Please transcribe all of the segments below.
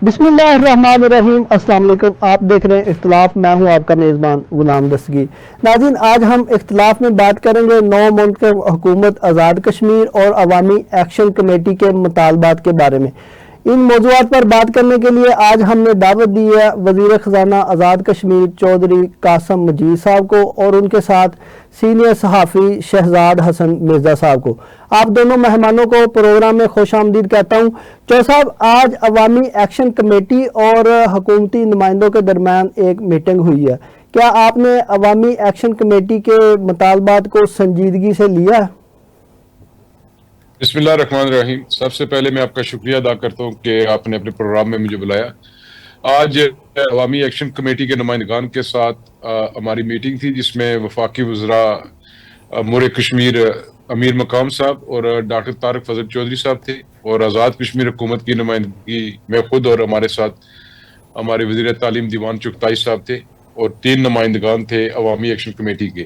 بسم اللہ الرحمن الرحیم، السلام علیکم۔ آپ دیکھ رہے ہیں اختلاف، میں ہوں آپ کا میزبان غلام دستگیر۔ ناظرین، آج ہم اختلاف میں بات کریں گے 9 منتخب حکومت آزاد کشمیر اور عوامی ایکشن کمیٹی کے مطالبات کے بارے میں۔ ان موضوعات پر بات کرنے کے لیے آج ہم نے دعوت دی ہے وزیر خزانہ آزاد کشمیر چودھری قاسم مجید صاحب کو اور ان کے ساتھ سینئر صحافی شہزاد حسن مرزا صاحب کو۔ آپ دونوں مہمانوں کو پروگرام میں خوش آمدید کہتا ہوں۔ چودھری صاحب، آج عوامی ایکشن کمیٹی اور حکومتی نمائندوں کے درمیان ایک میٹنگ ہوئی ہے، کیا آپ نے عوامی ایکشن کمیٹی کے مطالبات کو سنجیدگی سے لیا ہے؟ بسم اللہ الرحمن الرحیم۔ سب سے پہلے میں آپ کا شکریہ ادا کرتا ہوں کہ آپ نے اپنے پروگرام میں مجھے بلایا۔ آج عوامی ایکشن کمیٹی کے نمائندگان کے ساتھ ہماری میٹنگ تھی، جس میں وفاقی وزراء امور کشمیر امیر مقام صاحب اور ڈاکٹر طارق فضل چودھری صاحب تھے، اور آزاد کشمیر حکومت کی نمائندگی میں خود اور ہمارے ساتھ ہمارے وزیر تعلیم دیوان چغتائی صاحب تھے، اور 3 نمائندگان تھے عوامی ایکشن کمیٹی کے۔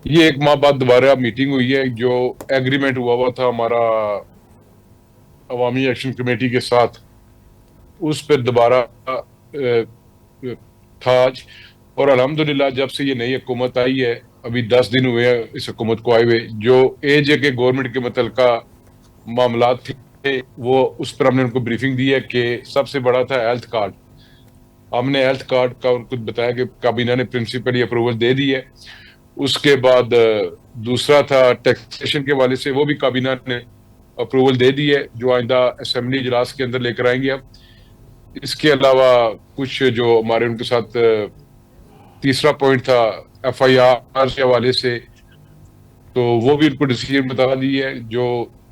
یہ 1 ماہ بعد دوبارہ میٹنگ ہوئی ہے۔ جو ایگریمنٹ ہوا تھا ہمارا عوامی ایکشن کمیٹی کے ساتھ، اس پہ دوبارہ تھا آج، اور الحمدللہ جب سے یہ نئی حکومت آئی ہے، ابھی 10 دن ہوئے ہیں اس حکومت کو آئے ہوئے، جو ایج ہے کہ گورنمنٹ کے متعلقہ معاملات تھے وہ اس پر ہم نے ان کو بریفنگ دی ہے کہ سب سے بڑا تھا ہیلتھ کارڈ۔ ہم نے ہیلتھ کارڈ کا ان کو بتایا کہ کابینہ نے پرنسپلی اپروول دے دی ہے۔ اس کے بعد دوسرا تھا ٹیکسیشن کے حوالے سے، وہ بھی کابینہ نے اپروول دے دی ہے، جو آئندہ اسمبلی اجلاس کے اندر لے کر آئیں گے اب۔ اس کے علاوہ کچھ جو ہمارے ان کے ساتھ تیسرا پوائنٹ تھا FIR کے حوالے سے، تو وہ بھی ان کو ڈیسیژن بتا دی ہے۔ جو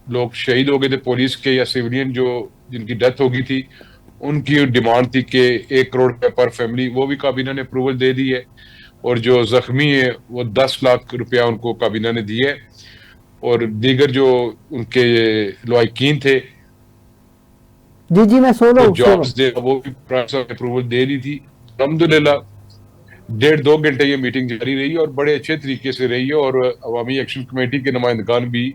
لوگ شہید ہو گئے تھے پولیس کے یا سیولین جن کی ڈیتھ ہو گئی تھی، ان کی ڈیمانڈ تھی کہ 1 کروڑ روپے پر فیملی، وہ بھی کابینہ نے اپروول دے دی ہے، اور جو زخمی ہیں وہ 10 لاکھ روپیہ ان کو کابینہ نے دیے، اور دیگر جو ان کے لواحقین تھے جی میں سن رہا ہوں۔ جابس دے، وہ بھی اپروول دے دی تھی۔ الحمدللہ 1.5-2 گھنٹے یہ میٹنگ جاری رہی اور بڑے اچھے طریقے سے رہی ہے، اور عوامی ایکشن کمیٹی کے نمائندگان بھی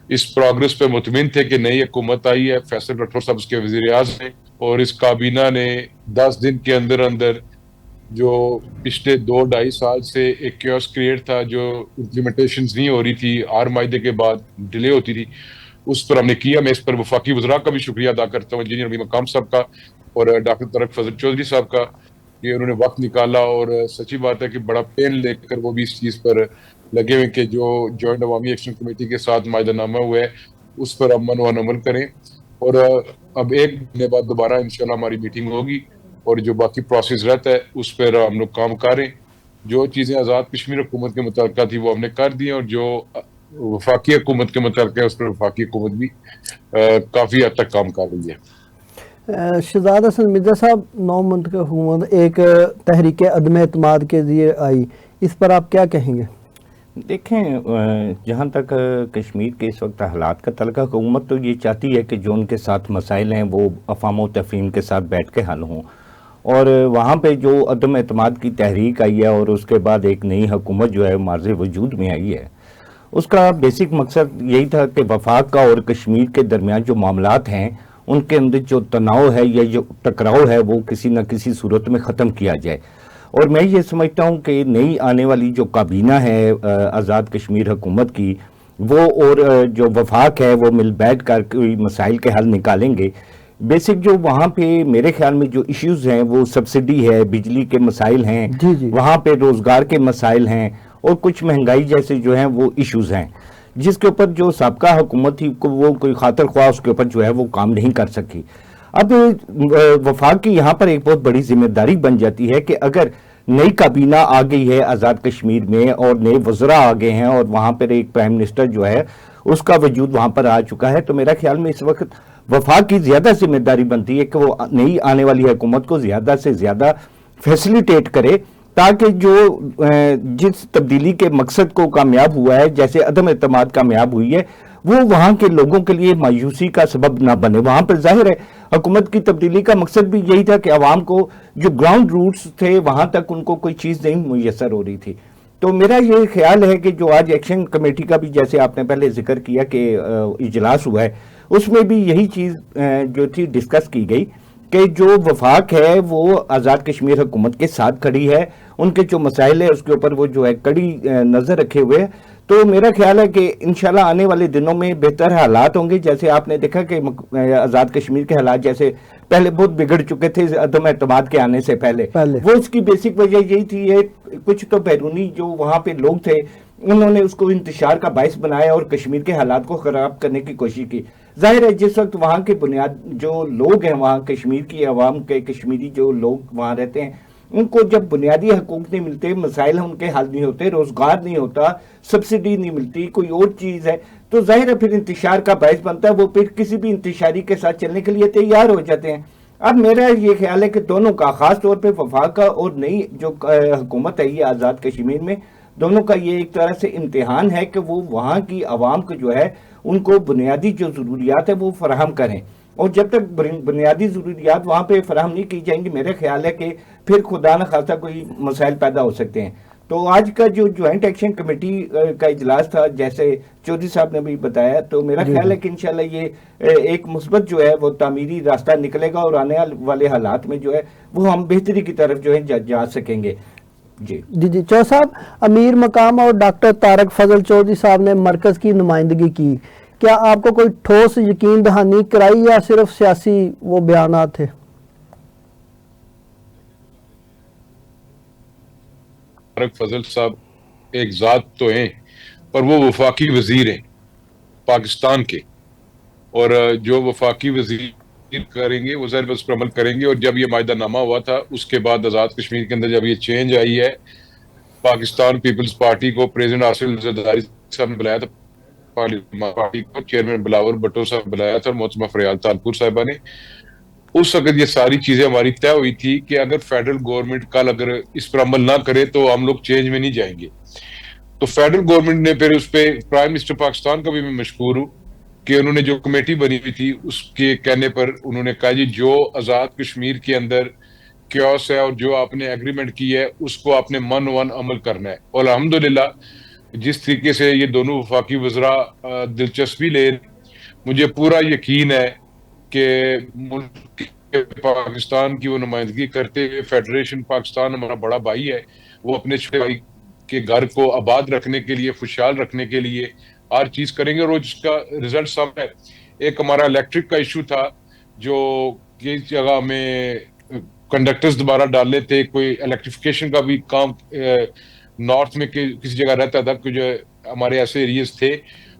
اس پروگرس پہ مطمئن تھے کہ نئی حکومت آئی ہے، فیصل راٹھور صاحب اس کے وزیر اعظم ہیں، اور اس کابینہ نے 10 دن کے اندر اندر جو پچھلے 2-2.5 سال سے ایک کیوس کریٹ تھا، جو امپلیمنٹیشنز نہیں ہو رہی تھی، ہر معاہدے کے بعد ڈیلے ہوتی تھی، اس پر ہم نے کیا۔ میں اس پر وفاقی وزراء کا بھی شکریہ ادا کرتا ہوں، انجینئر امیر مقام صاحب کا اور ڈاکٹر طارق فضل چودھری صاحب کا، کہ انہوں نے وقت نکالا، اور سچی بات ہے کہ بڑا پین لے کر وہ بھی اس چیز پر لگے ہوئے کہ جو جوائنٹ عوامی ایکشن کمیٹی کے ساتھ معاہدہ نامہ ہوا ہے اس پر امن و عمل کریں۔ اور اب 1 مہینے بعد دوبارہ انشاءاللہ ہماری میٹنگ ہوگی، اور جو باقی پروسیس رہتا ہے اس پر ہم لوگ کام کریں۔ جو چیزیں آزاد کشمیر حکومت کے متعلقہ تھی وہ ہم نے کر دی ہیں، اور جو وفاقی حکومت کے متعلقہ ہے اس پر وفاقی حکومت بھی کافی حد تک کام کر رہی ہے۔ شہزاد حسن مرزا صاحب، 9 منتخب حکومت ایک تحریک عدم اعتماد کے ذریعے آئی، اس پر آپ کیا کہیں گے؟ دیکھیں، جہاں تک کشمیر کے اس وقت حالات کا تعلق ہے، حکومت تو یہ چاہتی ہے کہ جو ان کے ساتھ مسائل ہیں وہ افہام و تفہیم کے ساتھ بیٹھ کے حل ہوں، اور وہاں پہ جو عدم اعتماد کی تحریک آئی ہے اور اس کے بعد ایک نئی حکومت جو ہے مارز وجود میں آئی ہے، اس کا بیسک مقصد یہی تھا کہ وفاق کا اور کشمیر کے درمیان جو معاملات ہیں ان کے اندر جو تناؤ ہے یا جو ٹکراؤ ہے وہ کسی نہ کسی صورت میں ختم کیا جائے۔ اور میں یہ سمجھتا ہوں کہ نئی آنے والی جو کابینہ ہے آزاد کشمیر حکومت کی، وہ اور جو وفاق ہے وہ مل بیٹھ کر کوئی مسائل کے حل نکالیں گے۔ بیسک جو وہاں پہ میرے خیال میں جو ایشوز ہیں وہ سبسڈی ہے، بجلی کے مسائل ہیں، وہاں پہ روزگار کے مسائل ہیں، اور کچھ مہنگائی جیسے جو ہیں وہ ایشوز ہیں، جس کے اوپر جو سابقہ حکومت تھی وہ کوئی خاطر خواہ اس کے اوپر جو ہے وہ کام نہیں کر سکی۔ اب وفاق کی یہاں پر ایک بہت بڑی ذمہ داری بن جاتی ہے کہ اگر نئی کابینہ آ گئی ہے آزاد کشمیر میں اور نئے وزراء آ گئے ہیں اور وہاں پر ایک پرائم منسٹر جو ہے اس کا وجود وہاں پر آ چکا ہے، تو میرا خیال میں اس وقت وفاق کی زیادہ ذمہ داری بنتی ہے کہ وہ نئی آنے والی حکومت کو زیادہ سے زیادہ فیسلیٹیٹ کرے، تاکہ جو جس تبدیلی کے مقصد کو کامیاب ہوا ہے، جیسے عدم اعتماد کامیاب ہوئی ہے، وہ وہاں کے لوگوں کے لیے مایوسی کا سبب نہ بنے۔ وہاں پر ظاہر ہے حکومت کی تبدیلی کا مقصد بھی یہی تھا کہ عوام کو جو گراؤنڈ روٹس تھے وہاں تک ان کو کوئی چیز نہیں میسر ہو رہی تھی۔ تو میرا یہ خیال ہے کہ جو آج ایکشن کمیٹی کا بھی جیسے آپ نے پہلے ذکر کیا کہ اجلاس ہوا ہے، اس میں بھی یہی چیز جو تھی ڈسکس کی گئی کہ جو وفاق ہے وہ آزاد کشمیر حکومت کے ساتھ کھڑی ہے، ان کے جو مسائل ہے اس کے اوپر وہ جو ہے کڑی نظر رکھے ہوئے ہے. تو میرا خیال ہے کہ انشاءاللہ آنے والے دنوں میں بہتر حالات ہوں گے. جیسے آپ نے دیکھا کہ آزاد کشمیر کے حالات جیسے پہلے بہت بگڑ چکے تھے عدم اعتماد کے آنے سے پہلے، وہ اس کی بیسک وجہ یہی تھی، یہ کچھ تو بیرونی جو وہاں پہ لوگ تھے انہوں نے اس کو انتشار کا باعث بنایا اور کشمیر کے حالات کو خراب کرنے کی کوشش کی. ظاہر ہے جس وقت وہاں کے بنیاد جو لوگ ہیں وہاں کشمیر کی عوام کے، کشمیری جو لوگ وہاں رہتے ہیں، ان کو جب بنیادی حقوق نہیں ملتے، مسائل ان کے حل نہیں ہوتے، روزگار نہیں ہوتا، سبسڈی نہیں ملتی، کوئی اور چیز ہے، تو ظاہر ہے پھر انتشار کا باعث بنتا ہے. وہ پھر کسی بھی انتشاری کے ساتھ چلنے کے لیے تیار ہو جاتے ہیں. اب میرا یہ خیال ہے کہ دونوں کا، خاص طور پہ وفاق کا اور نئی جو حکومت ہے یہ آزاد کشمیر میں، دونوں کا یہ ایک طرح سے امتحان ہے کہ وہ وہاں کی عوام کو جو ہے ان کو بنیادی جو ضروریات ہے وہ فراہم کریں. اور جب تک بنیادی ضروریات وہاں پہ فراہم نہیں کی جائیں گی، میرا خیال ہے کہ پھر خدا نہ خواستہ کوئی مسائل پیدا ہو سکتے ہیں. تو آج کا جو جوائنٹ ایکشن کمیٹی کا اجلاس تھا، جیسے چودھری صاحب نے بھی بتایا، تو میرا خیال ہے کہ انشاءاللہ یہ ایک مثبت جو ہے وہ تعمیری راستہ نکلے گا اور آنے والے حالات میں جو ہے وہ ہم بہتری کی طرف جو ہے جا سکیں گے. جی چودھری صاحب، امیر مقام اور ڈاکٹر طارق فضل چودھری صاحب نے مرکز کی نمائندگی کی، کیا آپ کو کوئی ٹھوس یقین دہانی کرائی یا صرف سیاسی وہ بیانات تھے؟ طارق فضل صاحب ایک ذات تو ہیں، پر وہ وفاقی وزیر ہیں پاکستان کے، اور جو وفاقی وزیر کریں گے وہ ظاہر بس پر عمل کریں گے. اور جب یہ معاہدہ نامہ ہوا تھا اس کے بعد آزاد کشمیر کے اندر جب یہ چینج آئی ہے، پاکستان پیپلز پارٹی کو پریزیڈنٹ آصف زرداری صاحب نے بلایا تھا، پارلیمان پارٹی کو چیئرمین بلاول بھٹو صاحب نے بلایا تھا، اور محترمہ فریال تالپور صاحبہ نے. اس وقت یہ ساری چیزیں ہماری طے ہوئی تھی کہ اگر فیڈرل گورنمنٹ کل اگر اس پر عمل نہ کرے تو ہم لوگ چینج میں نہیں جائیں گے. تو فیڈرل گورنمنٹ نے پھر اس پہ، پرائم منسٹر پاکستان کا بھی میں مشکور ہوں کہ انہوں نے جو کمیٹی بنی ہوئی تھی اس کے کہنے پر انہوں نے کہا جی جو آزاد کشمیر کے اندر کیوس ہے اور جو آپ نے ایگریمنٹ کی ہے اس کو آپ نے من عمل کرنا ہے. اور الحمدللہ جس طریقے سے یہ دونوں وفاقی وزراء دلچسپی لے، مجھے پورا یقین ہے کہ ملک پاکستان کی وہ نمائندگی کرتے ہوئے فیڈریشن پاکستان ہمارا بڑا بھائی ہے، وہ اپنے چھوٹے بھائی کے گھر کو آباد رکھنے کے لیے، خوشحال رکھنے کے لیے ہر چیز کریں گے. اور جس کا رزلٹ سامنے ہے، ایک ہمارا الیکٹرک کا ایشو تھا جو کس جگہ میں کنڈکٹرز دوبارہ ڈالنے تھے، کوئی الیکٹریفیکیشن کا بھی کام نارتھ میں کسی جگہ رہتا تھا کہ جو ہمارے ایسے ایریز تھے،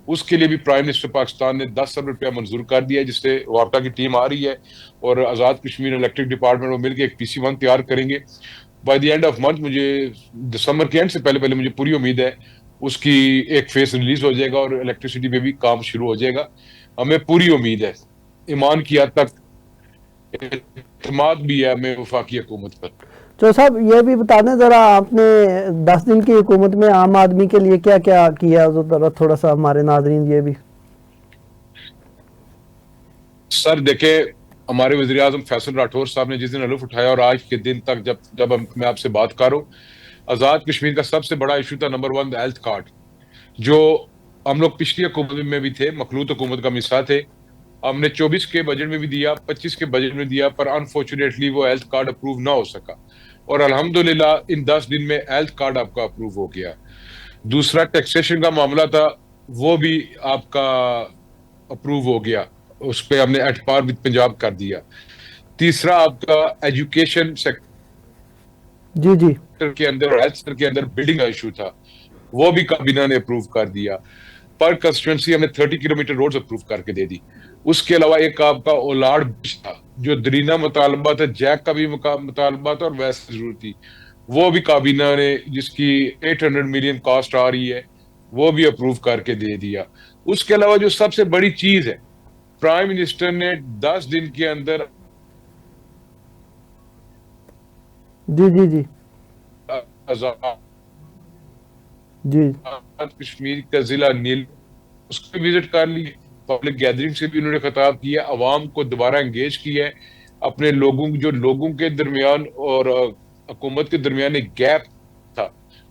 اس کے لیے بھی پرائم منسٹر پاکستان نے 10 ارب روپیہ منظور کر دیا، جس سے وابٹا کی ٹیم آ رہی ہے اور آزاد کشمیر الیکٹرک ڈپارٹمنٹ میں مل کے ایک PC1 تیار کریں گے by the end of month. مجھے دسمبر کے اینڈ سے پہلے مجھے پوری امید ہے اس کی ایک فیس ریلیز ہو جائے گا اور الیکٹریسٹی میں بھی کام شروع ہو جائے گا. ہمیں پوری امید ہے، ایمان کی حد تک اعتماد بھی ہے ہمیں وفاقی حکومت پر. تو صاحب یہ بھی بتا دیں ذرا، آپ نے 10 دن کی حکومت میں عام آدمی کے لیے کیا کیا کیا، تھوڑا سا ہمارے ناظرین یہ بھی. سر دیکھیں، ہمارے وزیر اعظم فیصل راٹھور صاحب نے جس دن حلف اٹھایا اور آج کے دن تک جب میں آپ سے بات کر رہا ہوں، آزاد کشمیر کا سب سے بڑا ایشو تھا نمبر 1 ہیلتھ کارڈ، جو ہم لوگ پچھلی حکومت میں بھی تھے، مخلوط حکومت کا حصہ تھے. ہم نے 24 کے بجٹ میں بھی دیا، 25 کے بجٹ میں دیا، پر انفارچونیٹلی وہ ہیلتھ کارڈ اپروو نہ ہو سکا. اور الحمدللہ ان 10 دن میں ہیلتھ کارڈ آپ کا اپروو ہو گیا. دوسرا ٹیکسیشن کا معاملہ تھا، وہ بھی آپ کا اپروو ہو گیا، اس پہ ہم نے ایٹ پار وتھ پنجاب کر دیا. تیسرا آپ کا ایجوکیشن سیکٹر کے اندر اور ہیلتھ سیکٹر کے اندر بلڈنگ کا ایشو تھا، وہ بھی کابینہ نے اپروو کر دیا. پر کنسٹیٹوئنسی ہم نے 30 کلومیٹر روڈز اپروو کر کے دے دی. اس کے علاوہ ایک آپ کا اولاد برج تھا جو درینا مطالبہ تھا، جیک کا بھی مطالبہ تھا اور ویسے ضرورت تھی، وہ بھی کابینہ نے جس کی 800 ملین کاسٹ آ رہی ہے وہ بھی اپروو کر کے دے دیا. اس کے علاوہ جو سب سے بڑی چیز ہے، پرائم منسٹر نے 10 دن کے اندر آزاد کشمیر کا ضلع نیل اس کو وزٹ کر لی، پبلک گیدرنگ سے بھی انہوں نے خطاب کیا، عوام کو دوبارہ انگیج کیا ہے، اپنے لوگوں کے درمیان اور حکومت کے درمیان ایک گیپ تھا،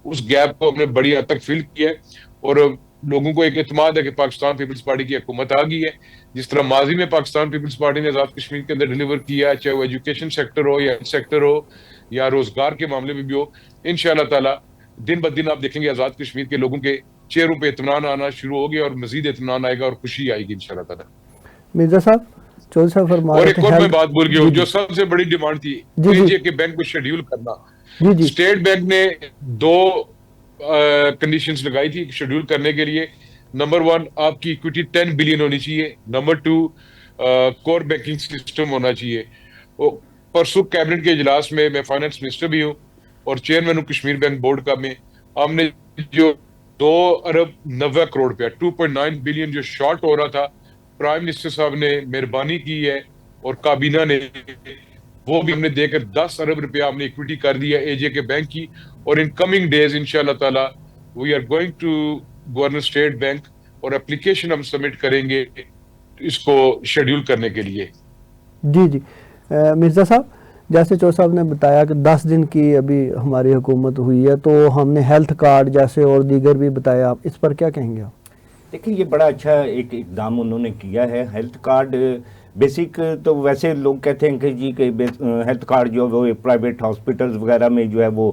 اس گیپ کو ہم نے بڑی حد تک فل کیا ہے. اور لوگوں کو ایک اعتماد ہے کہ پاکستان پیپلز پارٹی کی حکومت آ گئی ہے. جس طرح ماضی میں پاکستان پیپلز پارٹی نے آزاد کشمیر کے اندر ڈیلیور کیا, چاہے وہ ایجوکیشن سیکٹر ہو یا ہیلتھ سیکٹر ہو یا روزگار کے معاملے میں بھی ہو, انشاءاللہ تعالی دن بدن آپ دیکھیں گے آزاد کشمیر کے لوگوں کے چہروں پہ اطمینان آنا شروع ہو گیا, اور مزید اطمینان آئے گا اور خوشی آئے گی انشاءاللہ تعالی. مرزا صاحب چودھری صاحب فرما اور رہے ایک تھے اور میں بات بول گیا ہوں جو سب سے بڑی ڈیمانڈ تھی, جی کے بینک کو شیڈیول کرنا. جی اسٹیٹ بینک نے 2 کنڈیشنز لگائی تھی شیڈیول کرنے کے لیے. نمبر 1 آپ کی اکویٹی 10 بلین ہونی چاہیے. نمبر 2 کور بینکنگ سسٹم ہونا چاہیے. پرسوں کیبنٹ کے اجلاس میں فائنانس منسٹر بھی ہوں اور چیئرمین ہوں کشمیر بینک بورڈ کا, میں ہم نے جو 2 ارب 90 کروڑ روپیہ 2.9 بلین جو شارٹ ہو رہا تھا, پرائم منسٹر صاحب نے مہربانی کی ہے اور کابینہ نے وہ بھی ہم نے دے کر 10 ارب روپیہ ہم نے اکویٹی کر دی ہے AJ کے بینک کی. اور ان کمنگ ڈیز انشاءاللہ تعالی we are going to governor state bank اور اپلیکیشن ہم سبمٹ کریں گے اس کو شیڈیول کرنے کے لیے. جی مرزا صاحب جیسے چودھری صاحب نے بتایا کہ 10 دن کی ابھی ہماری حکومت ہوئی ہے, تو ہم نے ہیلتھ کارڈ جیسے اور دیگر بھی بتایا, اس پر کیا کہیں گے آپ؟ دیکھیں یہ بڑا اچھا ایک اقدام انہوں نے کیا ہے. ہیلتھ کارڈ بیسک تو ویسے لوگ کہتے ہیں کہ جی کہ ہیلتھ کارڈ جو وہ پرائیویٹ ہاسپٹلز وغیرہ میں جو ہے وہ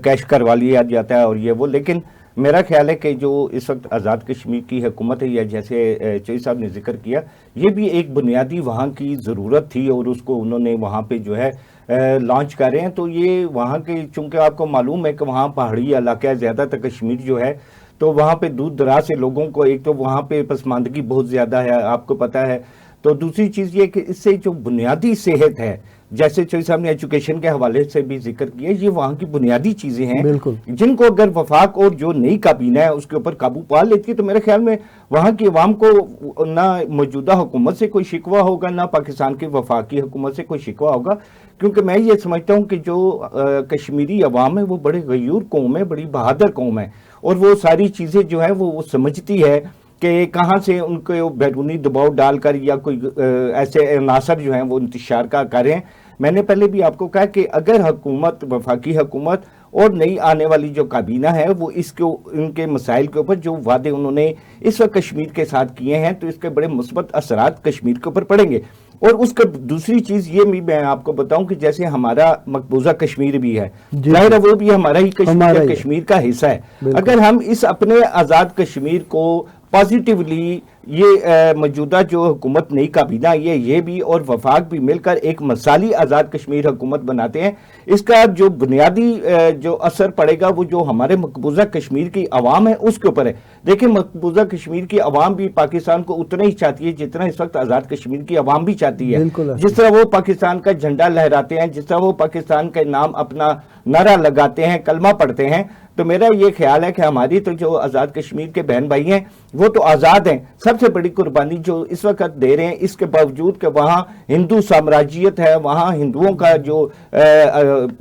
کیش کروا لیا جاتا ہے اور یہ وہ, لیکن میرا خیال ہے کہ جو اس وقت آزاد کشمیر کی حکومت ہے یا جیسے چودھری صاحب نے ذکر کیا, یہ بھی ایک بنیادی وہاں کی ضرورت تھی اور اس کو انہوں نے وہاں پہ جو ہے لانچ کر رہے ہیں. تو یہ وہاں کے چونکہ آپ کو معلوم ہے کہ وہاں پہاڑی علاقہ ہے, زیادہ تر کشمیر جو ہے تو وہاں پہ دور دراز سے لوگوں کو, ایک تو وہاں پہ پسماندگی بہت زیادہ ہے آپ کو پتہ ہے, تو دوسری چیز یہ کہ اس سے جو بنیادی صحت ہے, جیسے چودھری صاحب نے ایجوکیشن کے حوالے سے بھی ذکر کیا, یہ وہاں کی بنیادی چیزیں ہیں جن کو اگر وفاق اور جو نئی کابینہ ہے اس کے اوپر قابو پا لیتی ہے تو میرے خیال میں وہاں کی عوام کو نہ موجودہ حکومت سے کوئی شکوہ ہوگا نہ پاکستان کی وفاقی حکومت سے کوئی شکوہ ہوگا. کیونکہ میں یہ سمجھتا ہوں کہ جو کشمیری عوام ہے وہ بڑے غیور قوم ہے, بڑی بہادر قوم ہے, اور وہ ساری چیزیں جو ہیں وہ سمجھتی ہے کہ کہاں سے ان کو بیرونی دباؤ ڈال کر یا کوئی ایسے عناصر جو ہیں وہ انتشار کا کریں. میں نے پہلے بھی آپ کو کہا کہ اگر حکومت, وفاقی حکومت اور نئی آنے والی جو کابینہ ہے وہ اس کو ان کے مسائل کے اوپر جو وعدے انہوں نے اس وقت کشمیر کے ساتھ کیے ہیں تو اس کے بڑے مثبت اثرات کشمیر کے اوپر پڑیں گے. اور اس کا دوسری چیز یہ بھی میں آپ کو بتاؤں کہ جیسے ہمارا مقبوضہ کشمیر بھی ہے, ظاہر ہے وہ بھی ہمارا ہی کشمیر کا حصہ ہے. اگر ہم اس اپنے آزاد کشمیر کو پازیٹیولی یہ موجودہ جو حکومت نئی کابینہ یہ بھی اور وفاق بھی مل کر ایک مثالی آزاد کشمیر حکومت بناتے ہیں, اس کا جو بنیادی جو اثر پڑے گا وہ جو ہمارے مقبوضہ کشمیر کی عوام ہے اس کے اوپر ہے. دیکھیں مقبوضہ کشمیر کی عوام بھی پاکستان کو اتنا ہی چاہتی ہے جتنا اس وقت آزاد کشمیر کی عوام بھی چاہتی ہے. جس طرح وہ پاکستان کا جھنڈا لہراتے ہیں, جس طرح وہ پاکستان کے نام اپنا نعرہ لگاتے ہیں, کلمہ پڑھتے ہیں, تو میرا یہ خیال ہے کہ ہماری تو جو آزاد کشمیر کے بہن بھائی ہیں وہ تو آزاد ہیں. سب سے بڑی قربانی جو اس وقت دے رہے ہیں اس کے باوجود کہ وہاں ہندو سامراجیت ہے, وہاں ہندوؤں کا جو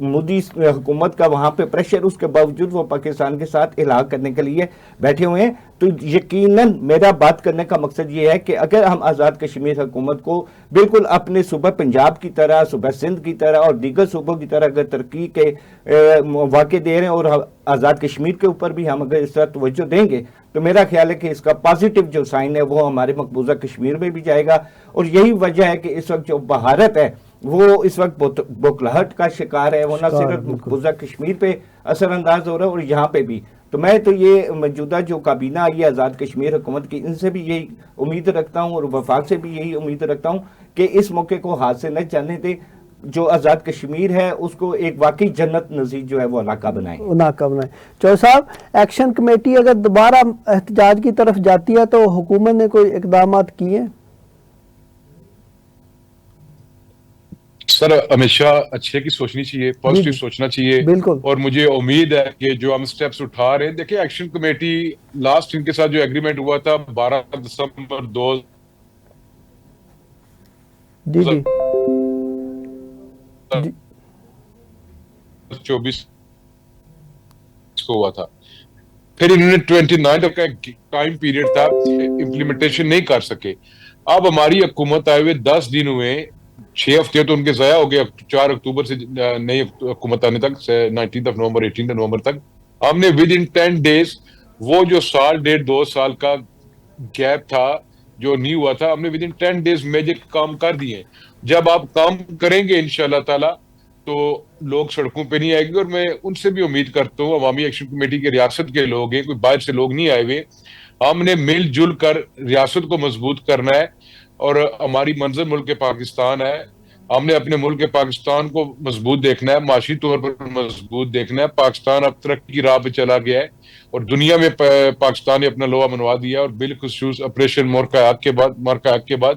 مودی حکومت کا وہاں پہ پریشر, اس کے باوجود وہ پاکستان کے ساتھ الحاق کرنے کے لیے بیٹھے ہوئے ہیں. تو یقیناً میرا بات کرنے کا مقصد یہ ہے کہ اگر ہم آزاد کشمیر حکومت کو بالکل اپنے صوبہ پنجاب کی طرح, صوبہ سندھ کی طرح اور دیگر صوبوں کی طرح اگر ترقی کے مواقع دے رہے ہیں اور آزاد کشمیر کے اوپر بھی ہم اگر اس طرح توجہ دیں گے تو میرا خیال ہے کہ اس کا پازیٹیو جو سائن ہے وہ ہمارے مقبوضہ کشمیر میں بھی جائے گا. اور یہی وجہ ہے کہ اس وقت جو بھارت ہے وہ اس وقت بوکھلاہٹ کا شکار ہے, وہ نہ صرف مقبوضہ کشمیر پہ اثر انداز ہو رہا ہے اور یہاں پہ بھی. تو میں تو یہ موجودہ جو کابینہ آئی ہے آزاد کشمیر حکومت کی, ان سے بھی یہی امید رکھتا ہوں اور وفاق سے بھی یہی امید رکھتا ہوں کہ اس موقع کو ہاتھ سے نہ جانے دے, جو آزاد کشمیر ہے اس کو ایک واقعی جنت نظیر جو ہے وہ علاقہ بنائیں. چودھری صاحب, ایکشن کمیٹی اگر دوبارہ احتجاج کی طرف جاتی ہے تو حکومت نے کوئی اقدامات کیے؟ سر ہمیشہ اچھے کی سوچنی چاہیے, پازیٹیو سوچنا چاہیے, اور مجھے امید ہے کہ جو ہم سٹیپس اٹھا رہے ہیں, دیکھیں ایکشن کمیٹی لاسٹ ان کے ساتھ جو ایگریمنٹ ہوا تھا 12 دسمبر 2024 کو ہوا تھا, پھر انہوں نے 29 کا ٹائم پیریڈ تھا, امپلیمنٹیشن نہیں کر سکے. اب ہماری حکومت آئے ہوئے 10 دن ہوئے, 6 ہفتے تو ان کے ضائع ہو گئے. 4 اکتوبر سے نئی حکومت آنے تک 19 نومبر 18 نومبر تک ہم نے ود ان 10 days وہ جو سال ڈیڑھ 2 سال کا گیپ تھا جو نہیں ہوا تھا، ہم نے ود ان 10 days میجر کام کر دیے ہیں. جب آپ کام کریں گے انشاءاللہ تعالی تو لوگ سڑکوں پہ نہیں آئے گے. اور میں ان سے بھی امید کرتا ہوں، عوامی ایکشن کمیٹی کے ریاست کے لوگ ہیں، کوئی باہر سے لوگ نہیں آئے ہوئے. ہم نے مل جل کر ریاست کو مضبوط کرنا ہے، اور ہماری منظر ملک پاکستان ہے. ہم نے اپنے ملک پاکستان کو مضبوط دیکھنا ہے، معاشی طور پر مضبوط دیکھنا ہے. پاکستان اب ترقی کی راہ پہ چلا گیا ہے، اور دنیا میں پاکستان نے اپنا لوہا منوا دیا. اور بالخصوص آپریشن مارکا حق کے بعد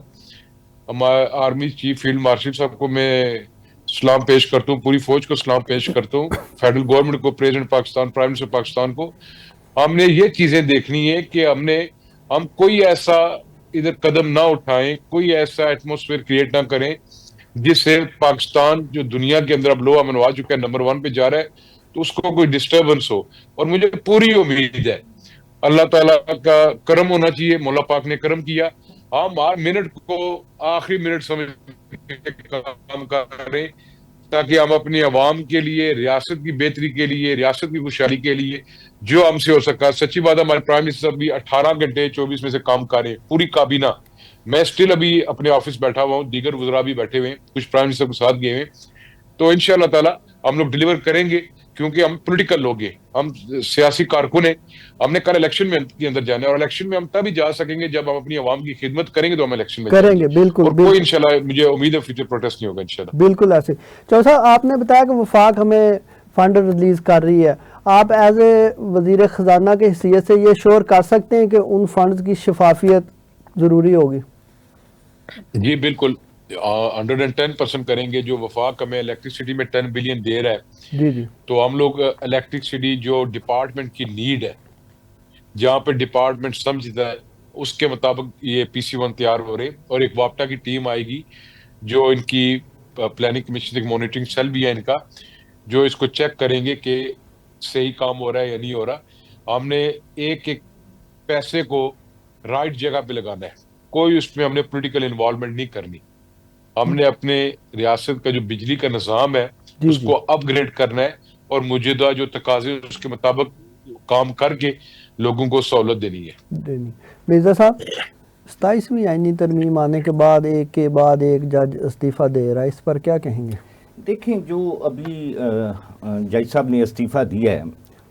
ہمارے آرمی چیف فیلڈ مارشل صاحب کو میں سلام پیش کرتا ہوں، پوری فوج کو سلام پیش کرتا ہوں، فیڈرل گورنمنٹ کو، president Pakistan, prime minister Pakistan کو. ہم نے یہ چیزیں دیکھنی ہے کہ ہم کوئی ایسا ادھر قدم نہ اٹھائیں، کوئی ایسا ایٹماسفیئر کریٹ نہ کریں جس سے پاکستان جو دنیا کے اندر اب لوہا منوا چکا ہے، نمبر 1 پہ جا رہا ہے، تو اس کو کوئی ڈسٹربنس ہو. اور مجھے پوری امید ہے اللہ تعالیٰ کا کرم ہونا چاہیے، مولا پاک نے کرم کیا. ہم ہر منٹ کو آخری منٹ سمجھ کے کام کریں تاکہ ہم اپنی عوام کے لیے، ریاست کی بہتری کے لیے، ریاست کی خوشحالی کے لیے جو ہم سے ہو سکا. سچی بات ہے، ہمارے پرائم منسٹر صاحب بھی 18 گھنٹے 24 میں سے کام کر رہے ہیں، پوری کابینہ. میں سٹل ابھی اپنے آفس بیٹھا ہوا ہوں، دیگر وزراء بھی بیٹھے ہوئے ہیں، کچھ پرائم منسٹر کے ساتھ گئے ہوئے ہیں. تو انشاءاللہ تعالی ہم لوگ ڈیلیور کریں گے، کیونکہ ہم پولیٹیکل لوگ ہیں، ہم سیاسی کارکن ہیں. ہم نے کل الیکشن میں کے اندر جانا ہے، اور الیکشن میں ہم تبھی جا سکیں گے جب ہم اپنی عوام کی خدمت کریں گے، تو ہم الیکشن میں کریں گے. بالکل اور کوئی انشاءاللہ مجھے امید ہے فیوچر پروٹیسٹ نہیں ہوگا انشاءاللہ. بالکل ایسے. چودھری صاحب، آپ نے بتایا کہ وفاق ہمیں فنڈ ریلیز کر رہی ہے. آپ ایز اے وزیر خزانہ کی حیثیت سے یہ شور کر سکتے ہیں کہ ان فنڈز کی شفافیت ضروری ہوگی؟ جی بالکل، 110% کریں گے. جو وفاق ہمیں الیکٹرسٹی میں 10 بلین دے رہا ہے، جی جی، تو ہم لوگ الیکٹرسٹی جو ڈپارٹمنٹ کی نیڈ ہے، جہاں پہ ڈپارٹمنٹ سمجھتا ہے، اس کے مطابق یہ PC1 تیار ہو رہے. اور ایک واپٹا کی ٹیم آئے گی جو ان کی پلاننگ کمیشن، ایک مانیٹرنگ سیل بھی ہے ان کا، جو اس کو چیک کریں گے کہ صحیح کام ہو رہا ہے یا نہیں ہو رہا. ہم نے ایک ایک پیسے کو رائٹ جگہ پہ لگانا ہے، کوئی اس میں ہم نے پولیٹیکل انوالومنٹ نہیں کرنی. ہم نے اپنے ریاست کا جو بجلی کا نظام ہے اس کو اپ گریڈ کرنا ہے، اور موجودہ جو تقاضے اس کے مطابق کام کر کے لوگوں کو سہولت دینی ہے. مرزا صاحب، 27ویں آئینی ترمیم آنے کے بعد ایک کے بعد ایک جج استعفیٰ دے رہا ہے، اس پر کیا کہیں گے؟ دیکھیں، جو ابھی جج صاحب نے استعفیٰ دیا ہے،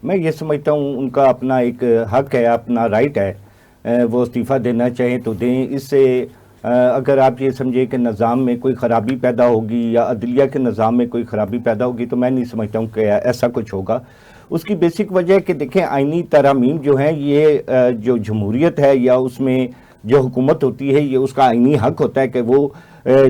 میں یہ سمجھتا ہوں ان کا اپنا ایک حق ہے، اپنا رائٹ ہے. وہ استعفیٰ دینا چاہیں تو دیں. اس سے اگر آپ یہ سمجھیں کہ نظام میں کوئی خرابی پیدا ہوگی یا عدلیہ کے نظام میں کوئی خرابی پیدا ہوگی، تو میں نہیں سمجھتا ہوں کہ ایسا کچھ ہوگا. اس کی بیسک وجہ ہے کہ دیکھیں، آئینی ترامیم جو ہیں، یہ جو جمہوریت ہے یا اس میں جو حکومت ہوتی ہے، یہ اس کا آئینی حق ہوتا ہے کہ وہ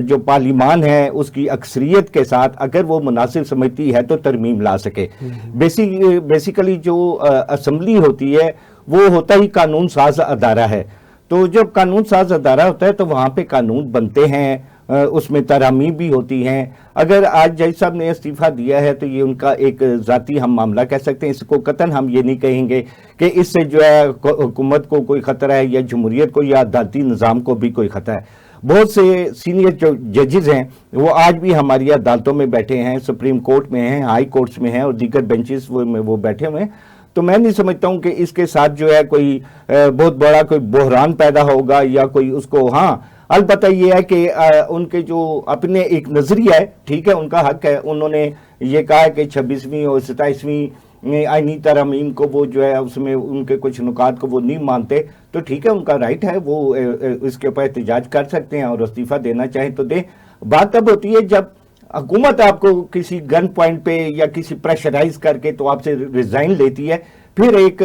جو پارلیمان ہے اس کی اکثریت کے ساتھ اگر وہ مناسب سمجھتی ہے تو ترمیم لا سکے. بیسیکلی جو اسمبلی ہوتی ہے وہ ہوتا ہی قانون ساز ادارہ ہے. تو جب قانون ساز ادارہ ہوتا ہے تو وہاں پہ قانون بنتے ہیں، اس میں ترامیم بھی ہوتی ہیں. اگر آج جج صاحب نے استعفیٰ دیا ہے تو یہ ان کا ایک ذاتی ہم معاملہ کہہ سکتے ہیں. اس کو قطعاً ہم یہ نہیں کہیں گے کہ اس سے جو ہے حکومت کو کوئی خطرہ ہے یا جمہوریت کو یا عدالتی نظام کو بھی کوئی خطرہ ہے. بہت سے سینئر جو ججز ہیں وہ آج بھی ہماری عدالتوں میں بیٹھے ہیں، سپریم کورٹ میں ہیں، ہائی کورٹس میں ہیں، اور دیگر بینچز میں وہ بیٹھے ہوئے ہیں. تو میں نہیں سمجھتا ہوں کہ اس کے ساتھ جو ہے کوئی بہت بڑا کوئی بحران پیدا ہوگا یا کوئی اس کو. ہاں، البتہ یہ ہے کہ ان کے جو اپنے ایک نظریہ ہے، ٹھیک ہے، ان کا حق ہے. انہوں نے یہ کہا ہے کہ 26ویں اور 27ویں آئینی ترامیم کو وہ جو ہے اس میں ان کے کچھ نکات کو وہ نہیں مانتے، تو ٹھیک ہے، ان کا رائٹ ہے، وہ اس کے اوپر احتجاج کر سکتے ہیں اور استعفیٰ دینا چاہیں تو دیں. بات تب ہوتی ہے جب حکومت آپ کو کسی گن پوائنٹ پہ یا کسی پریشرائز کر کے تو آپ سے ریزائن لیتی ہے. پھر ایک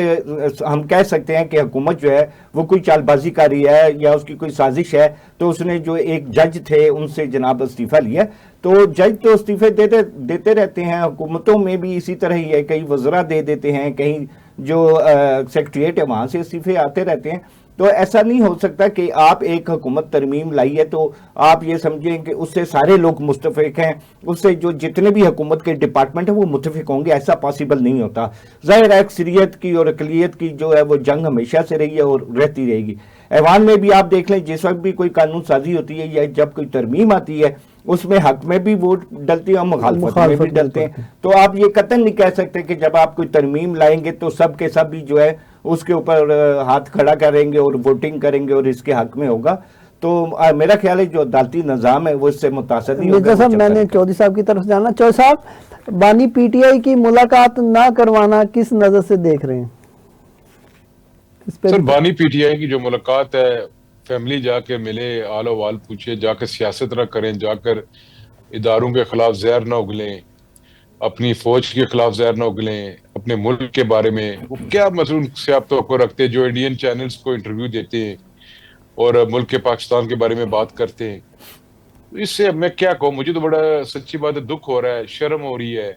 ہم کہہ سکتے ہیں کہ حکومت جو ہے وہ کوئی چال بازی کر رہی ہے یا اس کی کوئی سازش ہے. تو اس نے جو ایک جج تھے ان سے جناب استعفیٰ لیا. تو جج تو استعفے دیتے رہتے ہیں، حکومتوں میں بھی اسی طرح ہی ہے، کئی وزراء دے دیتے ہیں، کہیں جو سیکریٹریٹ ہے وہاں سے استعفے آتے رہتے ہیں. تو ایسا نہیں ہو سکتا کہ آپ ایک حکومت ترمیم لائی ہے تو آپ یہ سمجھیں کہ اس سے سارے لوگ متفق ہیں، اس سے جو جتنے بھی حکومت کے ڈپارٹمنٹ ہیں وہ متفق ہوں گے. ایسا پاسبل نہیں ہوتا. ظاہر ہے اکثریت کی اور اقلیت کی جو ہے وہ جنگ ہمیشہ سے رہی ہے اور رہتی رہے گی. ایوان میں بھی آپ دیکھ لیں، جس وقت بھی کوئی قانون سازی ہوتی ہے یا جب کوئی ترمیم آتی ہے، اس میں حق میں بھی ووٹ ڈلتی ہے اور مخالفت میں بھی مخالفت ڈلتے ہیں. ڈلتے ہیں. تو آپ یہ قطعاً نہیں کہہ سکتے کہ جب آپ کوئی ترمیم لائیں گے تو سب کے سب ہی جو ہے اس کے اوپر ہاتھ کھڑا کریں گے اور ووٹنگ کریں گے اور اس کے حق میں ہوگا. تو میرا خیال ہے جو عدالتی نظام ہے وہ اس سے متاثر نہیں ہوگا. مرزا صاحب میں نے چودھری صاحب کی طرف سے جانا. چودھری صاحب بانی پی ٹی آئی کی ملاقات نہ کروانا کس نظر سے دیکھ رہے ہیں؟ اس پہ سر بانی پی ٹی آئی کی جو ملاقات ہے، فیملی جا کے ملے، آل و وال پوچھے، جا کے سیاست نہ کریں، جا کر اداروں کے خلاف زہر نہ اگلیں، اپنی فوج کے خلاف زہر نہ اگلیں، اپنے ملک کے بارے میں وہ کیا مسئلہ سے آپ توقع رکھتے ہیں جو انڈین چینلز کو انٹرویو دیتے ہیں اور ملک کے پاکستان کے بارے میں بات کرتے ہیں. اس سے میں کیا کہوں، مجھے تو بڑا سچی بات ہے دکھ ہو رہا ہے، شرم ہو رہی ہے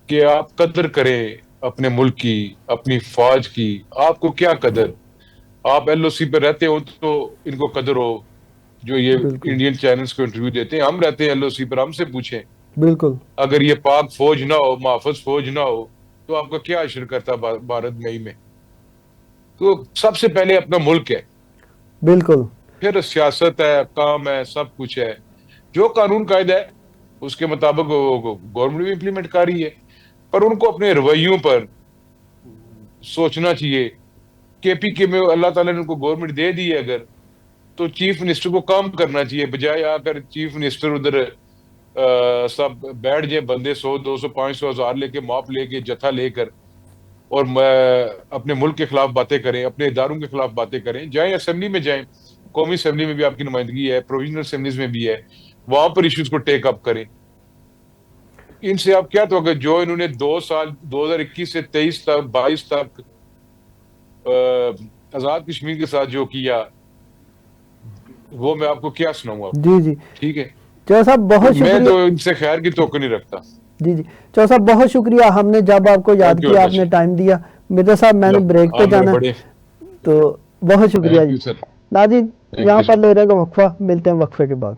کہ آپ قدر کریں اپنے ملک کی، اپنی فوج کی. آپ کو کیا قدر؟ آپ ایل او سی پہ رہتے ہو تو ان کو قدر ہو جو یہ بالکل انڈین چینلز کو انٹرویو دیتے ہیں. ہم رہتے ہیں ایل او سی پر، ہم سے پوچھیں بالکل اگر یہ پاک فوج نہ ہو، محفوظ فوج نہ ہو تو آپ کا کیا اشر کرتا بھارت مئی میں؟ تو سب سے پہلے اپنا ملک ہے، بالکل پھر سیاست ہے، کام ہے، سب کچھ ہے. جو قانون قاعدہ ہے اس کے مطابق گورنمنٹ بھی امپلیمنٹ کر رہی ہے، پر ان کو اپنے رویوں پر سوچنا چاہیے. کے پی کے میں اللہ تعالیٰ نے ان کو گورنمنٹ دے دی ہے اگر، تو چیف منسٹر کو کام کرنا چاہیے، بجائے آ کر چیف منسٹر ادھر سب بیٹھ جائیں بندے 100 200 500 ہزار لے کے، ماپ لے کے، جتھا لے کر، اور اپنے ملک کے خلاف باتیں کریں، اپنے اداروں کے خلاف باتیں کریں. جائیں اسمبلی میں جائیں، قومی اسمبلی میں بھی آپ کی نمائندگی ہے، پروویژنل اسمبلیز میں بھی ہے، وہاں پر ایشوز کو ٹیک اپ کریں. ان سے آپ کیا توقع، جو انہوں نے 2 سال 2021 سے 23 تک 22 تک آزاد کشمیر کے ساتھ جو کیا وہ میں آپ کو کیا سناؤں آپ. جی جی ٹھیک ہے، چودھری صاحب بہت میں شکریہ. تو ان سے خیر کی توقع نہیں رکھتا. جی جی چودھری صاحب بہت شکریہ، ہم نے جب آپ کو یاد کیا آپ نے ٹائم دیا. مرزا صاحب میں نے بریک پہ جانا ہے، تو بہت شکریہ تھینک جی. You sir. ناظرین یہاں پر لے رہے گا وقفہ، ملتے ہیں وقفے کے بعد.